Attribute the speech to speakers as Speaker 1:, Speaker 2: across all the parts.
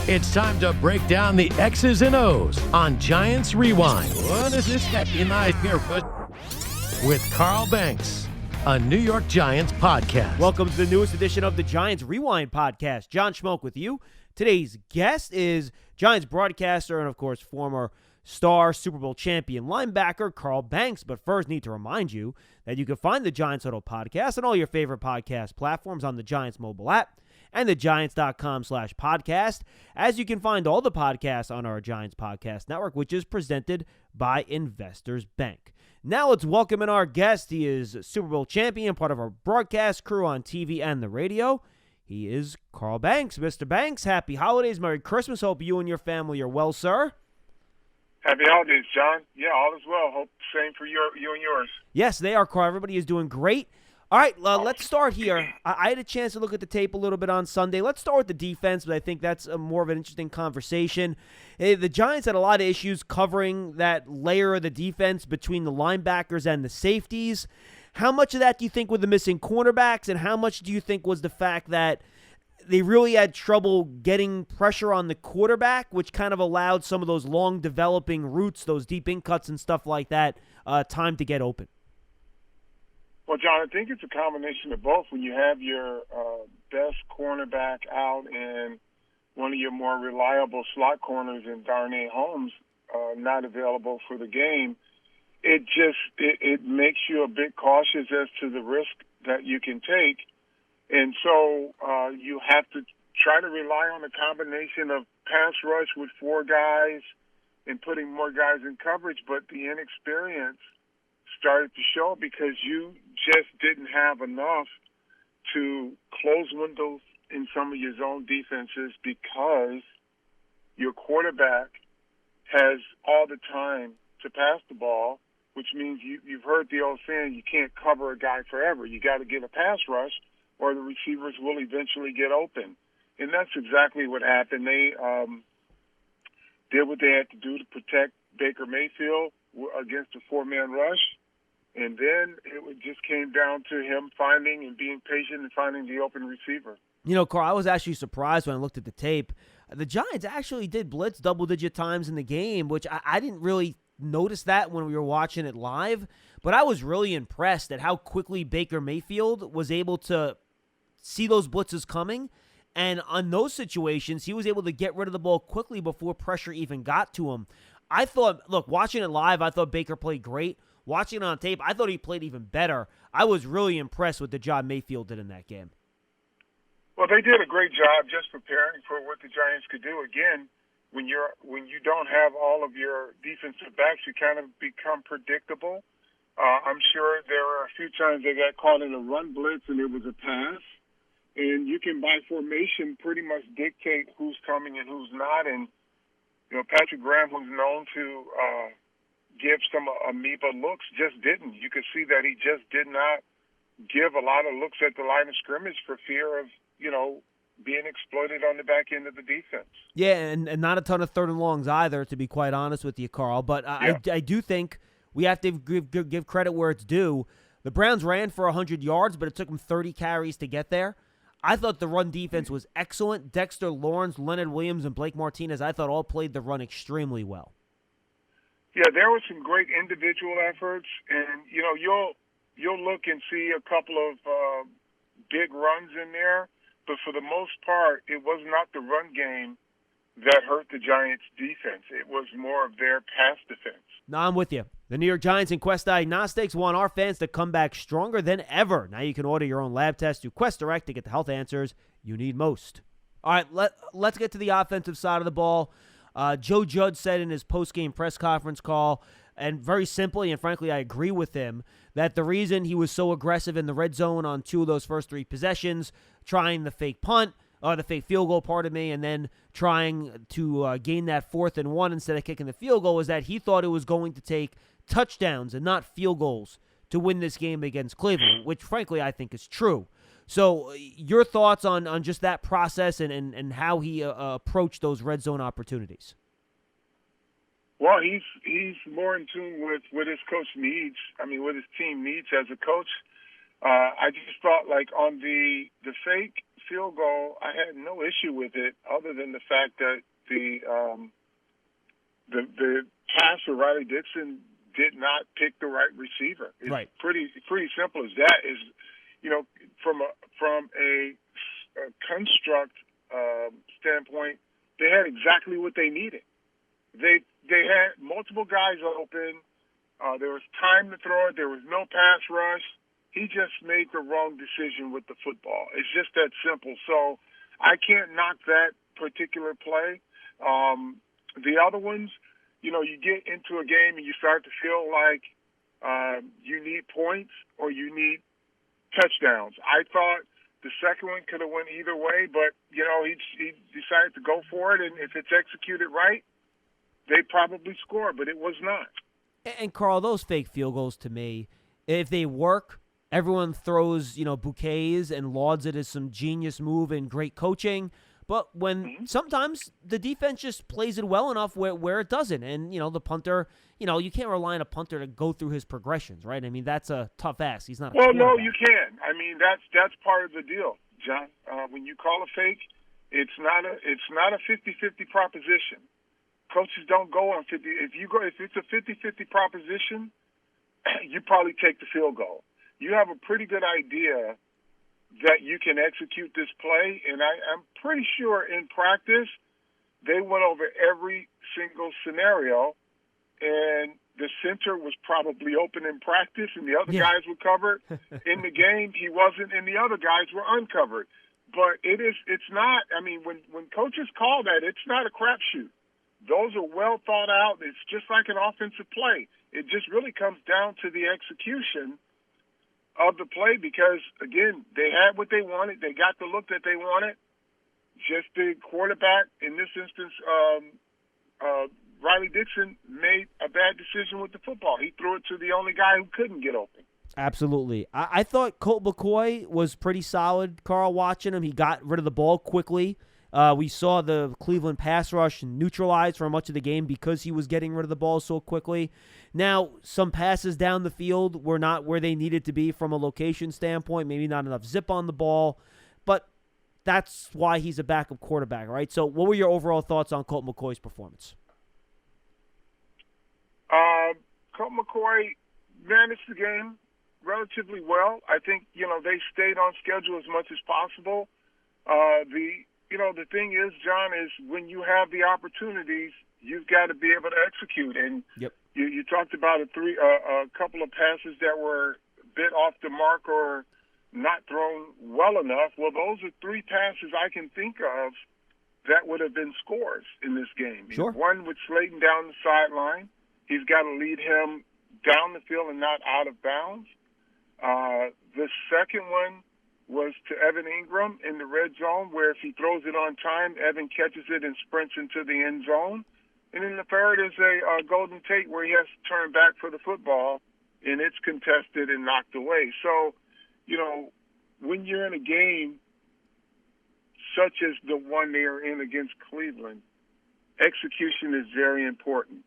Speaker 1: It's time to break down the X's and O's on Giants Rewind. What is this happy night here with Carl Banks, a New York Giants podcast.
Speaker 2: Welcome to the newest edition of the Giants Rewind podcast. John Schmeelk with you. Today's guest is Giants broadcaster and, of course, former star Super Bowl champion linebacker Carl Banks. But first, need to remind you that you can find the Giants Huddle podcast on all your favorite podcast platforms on the Giants mobile app and the Giants.com/podcast, as you can find all the podcasts on our Giants Podcast Network, which is presented by Investors Bank. Now let's welcome in our guest. He is Super Bowl champion, part of our broadcast crew on TV and the radio. He is Carl Banks. Mr. Banks, happy holidays, Merry Christmas. Hope you and your family are well, sir.
Speaker 3: Happy holidays, John. Yeah, all is well. Hope same for you and yours.
Speaker 2: Yes, they are, Carl. Everybody is doing great. All right, let's start here. I had a chance to look at the tape a little bit on Sunday. Let's start with the defense, but I think that's more of an interesting conversation. The Giants had a lot of issues covering that layer of the defense between the linebackers and the safeties. How much of that do you think were the missing cornerbacks, and how much do you think was the fact that they really had trouble getting pressure on the quarterback, which kind of allowed some of those long developing routes, those deep in cuts and stuff like that, time to get open?
Speaker 3: Well, John, I think it's a combination of both. When you have your best cornerback out and one of your more reliable slot corners in Darnay Holmes not available for the game, it makes you a bit cautious as to the risk that you can take. And so you have to try to rely on a combination of pass rush with four guys and putting more guys in coverage, but the inexperience started to show because you just didn't have enough to close windows in some of your zone defenses because your quarterback has all the time to pass the ball, which means you've heard the old saying, you can't cover a guy forever. You got to get a pass rush or the receivers will eventually get open. And that's exactly what happened. They did what they had to do to protect Baker Mayfield against a four-man rush. And then it just came down to him finding and being patient and finding the open receiver.
Speaker 2: You know, Carl, I was actually surprised when I looked at the tape. The Giants actually did blitz double-digit times in the game, which I didn't really notice that when we were watching it live. But I was really impressed at how quickly Baker Mayfield was able to see those blitzes coming. And on those situations, he was able to get rid of the ball quickly before pressure even got to him. I thought, look, watching it live, I thought Baker played great. Watching it on tape, I thought he played even better. I was really impressed with the job Mayfield did in that game.
Speaker 3: Well, they did a great job just preparing for what the Giants could do. Again, when you don't have all of your defensive backs, you kind of become predictable. I'm sure there were a few times they got caught in a run blitz and it was a pass. And you can, by formation, pretty much dictate who's coming and who's not. And, you know, Patrick Graham, who's known to give some amoeba looks, just didn't. You could see that he just did not give a lot of looks at the line of scrimmage for fear of, you know, being exploited on the back end of the defense.
Speaker 2: Yeah, and not a ton of third and longs either, to be quite honest with you, Carl. But I do think we have to give credit where it's due. The Browns ran for 100 yards, but it took them 30 carries to get there. I thought the run defense was excellent. Dexter Lawrence, Leonard Williams, and Blake Martinez, I thought all played the run extremely well.
Speaker 3: Yeah, there were some great individual efforts, and you know you'll look and see a couple of big runs in there, but for the most part, it was not the run game that hurt the Giants' defense. It was more of their pass defense.
Speaker 2: No, I'm with you. The New York Giants and Quest Diagnostics want our fans to come back stronger than ever. Now you can order your own lab test through Quest Direct to get the health answers you need most. All right, let's get to the offensive side of the ball. Joe Judge said in his post-game press conference call, and very simply, and frankly, I agree with him, that the reason he was so aggressive in the red zone on two of those first three possessions, trying the fake punt, the fake field goal, and then trying to gain that 4th and 1 instead of kicking the field goal, was that he thought it was going to take touchdowns and not field goals to win this game against Cleveland, which, frankly, I think is true. So your thoughts on just that process and how he approached those red zone opportunities?
Speaker 3: Well, he's more in tune with what his coach needs. I mean, what his team needs as a coach. I just thought, like, on the fake field goal, I had no issue with it, other than the fact that the passer Riley Dixon did not pick the right receiver. It's
Speaker 2: right.
Speaker 3: pretty simple as that. Is from a construct standpoint, they had exactly what they needed. They had multiple guys open. There was time to throw it. There was no pass rush. He just made the wrong decision with the football. It's just that simple. So I can't knock that particular play. The other ones, you get into a game and you start to feel like you need points or you need touchdowns. I thought the second one could have went either way, but, he decided to go for it, and if it's executed right, they probably score, but it was not.
Speaker 2: And, Carl, those fake field goals to me, if they work, everyone throws, bouquets and lauds it as some genius move and great coaching. But when sometimes the defense just plays it well enough where it doesn't. And, the punter, you can't rely on a punter to go through his progressions, right? I mean, that's a tough ask. He's not a quarterback.
Speaker 3: No, you can. I mean, that's part of the deal, John. When you call a fake, it's not a 50-50 proposition. Coaches don't go on 50. If it's a 50-50 proposition, you probably take the field goal. You have a pretty good idea that you can execute this play, and I'm pretty sure in practice they went over every single scenario, and the center was probably open in practice, and the other guys were covered. In the game, he wasn't, and the other guys were uncovered. But it's not. I mean, when coaches call that, it's not a crapshoot. Those are well thought out. It's just like an offensive play. It just really comes down to the execution of the play because, again, they had what they wanted. They got the look that they wanted. Just the quarterback, in this instance, Riley Dixon, made a bad decision with the football. He threw it to the only guy who couldn't get open.
Speaker 2: Absolutely. I thought Colt McCoy was pretty solid, Carl, watching him. He got rid of the ball quickly. We saw the Cleveland pass rush neutralized for much of the game because he was getting rid of the ball so quickly. Now, some passes down the field were not where they needed to be from a location standpoint, maybe not enough zip on the ball, but that's why he's a backup quarterback, right? So what were your overall thoughts on Colt McCoy's performance?
Speaker 3: Colt McCoy managed the game relatively well. I think, they stayed on schedule as much as possible. The thing is, John, is when you have the opportunities, you've got to be able to execute. And you talked about a couple of passes that were a bit off the mark or not thrown well enough. Well, those are three passes I can think of that would have been scores in this game.
Speaker 2: Sure.
Speaker 3: One with Slayton down the sideline. He's got to lead him down the field and not out of bounds. The second one was to Evan Ingram in the red zone, where if he throws it on time, Evan catches it and sprints into the end zone. And then the third is a Golden Tate where he has to turn back for the football, and it's contested and knocked away. So, when you're in a game such as the one they are in against Cleveland, execution is very important.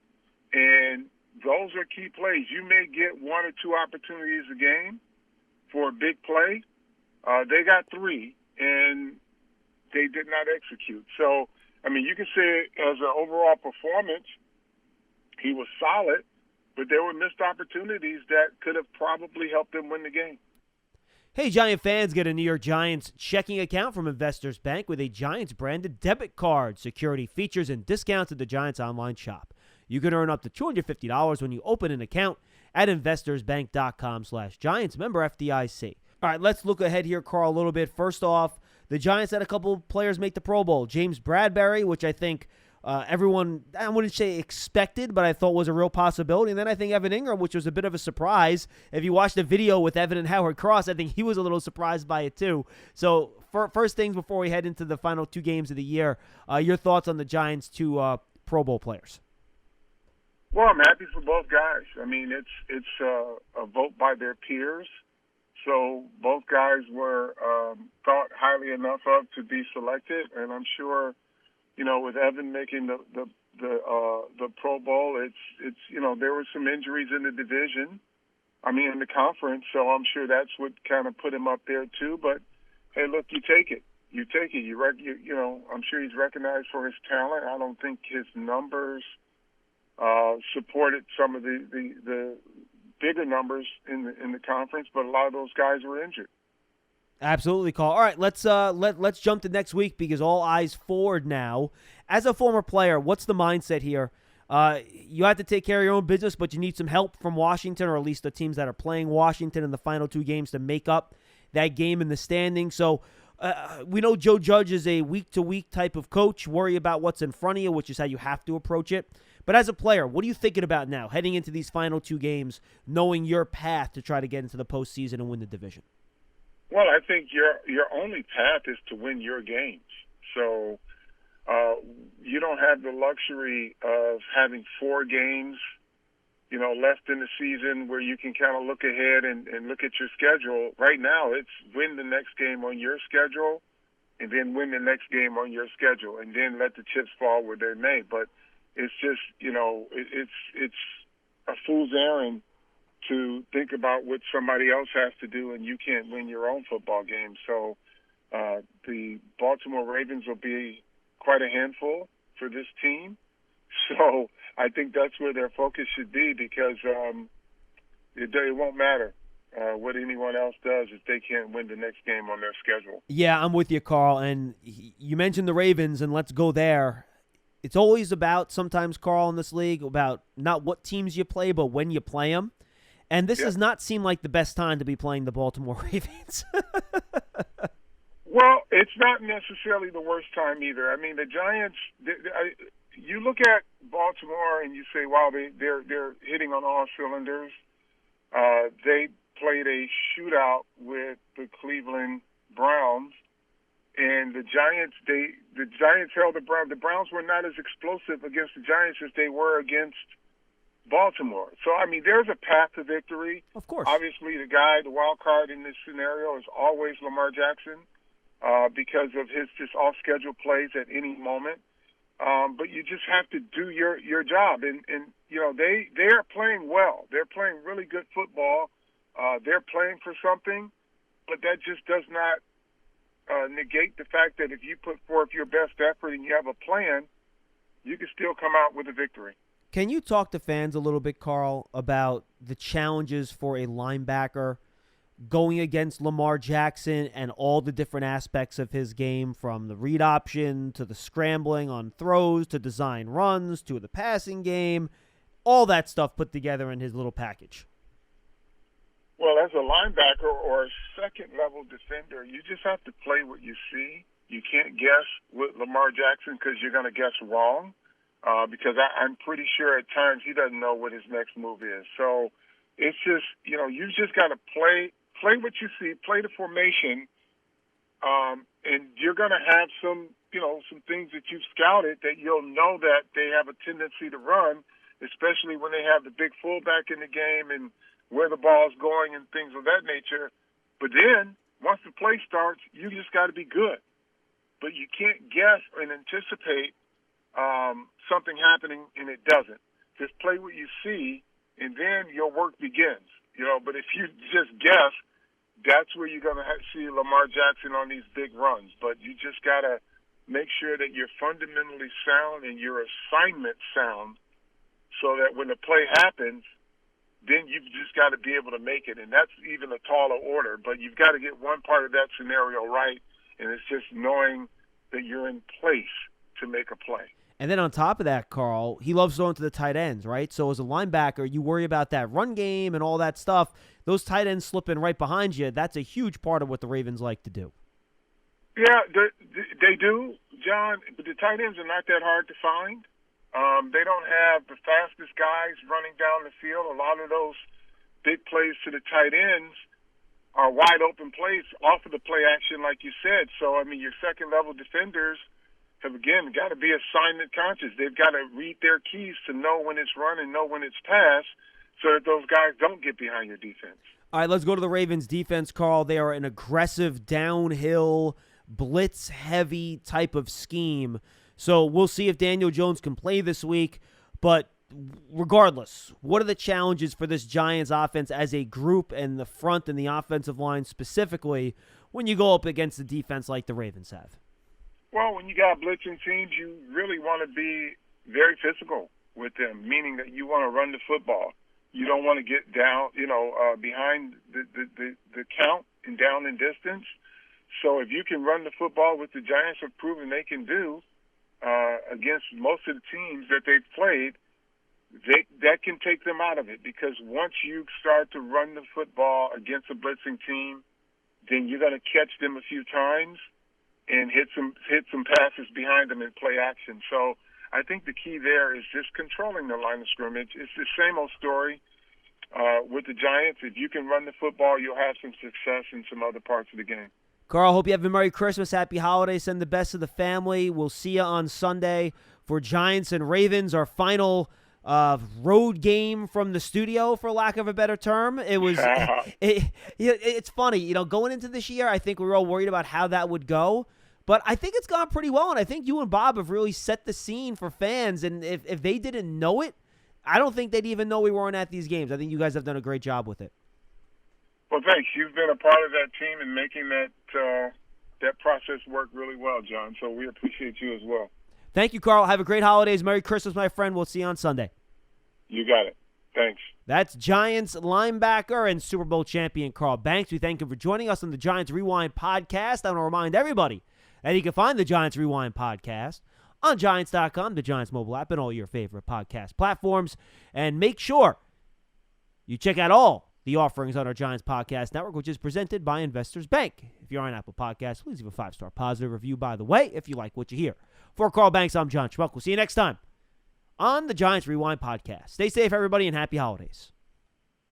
Speaker 3: And those are key plays. You may get one or two opportunities a game for a big play. They got three, and they did not execute. So, you can say as an overall performance, he was solid, but there were missed opportunities that could have probably helped them win the game.
Speaker 2: Hey, Giant fans, get a New York Giants checking account from Investors Bank with a Giants-branded debit card. Security features and discounts at the Giants online shop. You can earn up to $250 when you open an account at investorsbank.com/Giants. Member FDIC. All right, let's look ahead here, Carl, a little bit. First off, the Giants had a couple players make the Pro Bowl. James Bradbury, which I think everyone, I wouldn't say expected, but I thought was a real possibility. And then I think Evan Ingram, which was a bit of a surprise. If you watched the video with Evan and Howard Cross, I think he was a little surprised by it too. So first things before we head into the final two games of the year, your thoughts on the Giants' two Pro Bowl players?
Speaker 3: Well, I'm happy for both guys. It's a vote by their peers. So both guys were thought highly enough of to be selected, and I'm sure, with Evan making the Pro Bowl, it's there were some injuries in the division, in the conference, so I'm sure that's what kind of put him up there too. But hey, look, you take it. you take it. You know, I'm sure he's recognized for his talent. I don't think his numbers supported some of the bigger numbers in the conference, but a lot of those guys were injured.
Speaker 2: Absolutely, Carl. All right, let's jump to next week because all eyes forward now. As a former player, what's the mindset here? You have to take care of your own business, but you need some help from Washington, or at least the teams that are playing Washington in the final 2 games to make up that game in the standing. So we know Joe Judge is a week-to-week type of coach. Worry about what's in front of you, which is how you have to approach it. But as a player, what are you thinking about now, heading into these final 2 games, knowing your path to try to get into the postseason and win the division?
Speaker 3: Well, I think your only path is to win your games. So you don't have the luxury of having 4 games, you know, left in the season where you can kind of look ahead and look at your schedule. Right now, it's win the next game on your schedule and then win the next game on your schedule and then let the chips fall where they may. But it's just, you know, it's a fool's errand to think about what somebody else has to do and you can't win your own football game. So the Baltimore Ravens will be quite a handful for this team. So I think that's where their focus should be because it won't matter what anyone else does if they can't win the next game on their schedule.
Speaker 2: Yeah, I'm with you, Carl. And you mentioned the Ravens, and let's go there. It's always about, sometimes, Carl, in this league, about not what teams you play, but when you play them. And this does not seem like the best time to be playing the Baltimore Ravens.
Speaker 3: Well, it's not necessarily the worst time either. I mean, the Giants, you look at Baltimore and you say, wow, they're hitting on all cylinders. They played a shootout with the Cleveland Browns, and the Giants held the Browns. The Browns were not as explosive against the Giants as they were against Baltimore. So, I mean, there's a path to victory.
Speaker 2: Of course.
Speaker 3: Obviously, the wild card in this scenario is always Lamar Jackson because of his just off-schedule plays at any moment. But you just have to do your job. And you know, they are playing well. They're playing really good football. They're playing for something, but that just does not negate the fact that if you put forth your best effort and you have a plan, you can still come out with a victory.
Speaker 2: Can you talk to fans a little bit, Carl, about the challenges for a linebacker going against Lamar Jackson and all the different aspects of his game, from the read option to the scrambling on throws to design runs to the passing game, all that stuff put together in his little package?
Speaker 3: Well, as a linebacker or a second-level defender, you just have to play what you see. You can't guess with Lamar Jackson because you're going to guess wrong. Because I'm pretty sure at times he doesn't know what his next move is. So it's just, you know, you just got to play what you see, play the formation, and you're going to have some things that you've scouted that you'll know that they have a tendency to run, especially when they have the big fullback in the game and where the ball's going and things of that nature. But then once the play starts, you just got to be good. But you can't guess and anticipate something happening and it doesn't. Just play what you see, and then your work begins. You know, but if you just guess, that's where you're going to see Lamar Jackson on these big runs. But you just got to make sure that you're fundamentally sound and your assignment sound, so that when the play happens, then you've just got to be able to make it. And that's even a taller order. But you've got to get one part of that scenario right, and it's just knowing that you're in place to make a play.
Speaker 2: And then on top of that, Carl, he loves throwing to the tight ends, right? So as a linebacker, you worry about that run game and all that stuff. Those tight ends slipping right behind you, that's a huge part of what the Ravens like to do.
Speaker 3: Yeah, they do, John, but the tight ends are not that hard to find. They don't have the fastest guys running down the field. A lot of those big plays to the tight ends are wide open plays off of the play action, like you said. So, I mean, your second-level defenders have, again, got to be assignment conscious. They've got to read their keys to know when it's run and know when it's pass so that those guys don't get behind your defense.
Speaker 2: All right, let's go to the Ravens defense, Carl. They are an aggressive, downhill, blitz-heavy type of scheme. So we'll see if Daniel Jones can play this week. But regardless, what are the challenges for this Giants offense as a group and the front and the offensive line specifically when you go up against a defense like the Ravens have?
Speaker 3: Well, when you got blitzing teams, you really want to be very physical with them, meaning that you want to run the football. You don't want to get down, behind the count and down in distance. So if you can run the football, which the Giants have proven they can do against most of the teams that they've played, that can take them out of it. Because once you start to run the football against a blitzing team, then you're going to catch them a few times and hit some passes behind them in play action. So I think the key there is just controlling the line of scrimmage. It's the same old story with the Giants. If you can run the football, you'll have some success in some other parts of the game.
Speaker 2: Carl, hope you have a Merry Christmas, Happy Holidays. Send the best to the family. We'll see you on Sunday for Giants and Ravens, our final road game from the studio, for lack of a better term. It was it's funny, going into this year, I think we were all worried about how that would go. But I think it's gone pretty well, and I think you and Bob have really set the scene for fans. And if they didn't know it, I don't think they'd even know we weren't at these games. I think you guys have done a great job with it.
Speaker 3: Well, thanks. You've been a part of that team and making that process work really well, John. So we appreciate you as well.
Speaker 2: Thank you, Carl. Have a great holidays. Merry Christmas, my friend. We'll see you on Sunday.
Speaker 3: You got it. Thanks.
Speaker 2: That's Giants linebacker and Super Bowl champion Carl Banks. We thank him for joining us on the Giants Rewind podcast. I want to remind everybody that you can find the Giants Rewind podcast on Giants.com, the Giants mobile app, and all your favorite podcast platforms. And make sure you check out all the offerings on our Giants podcast network, which is presented by Investors Bank. If you're on Apple Podcasts, please leave a 5-star positive review, by the way, if you like what you hear. For Carl Banks, I'm John Schmeelk. We'll see you next time on the Giants Rewind podcast. Stay safe, everybody, and happy holidays.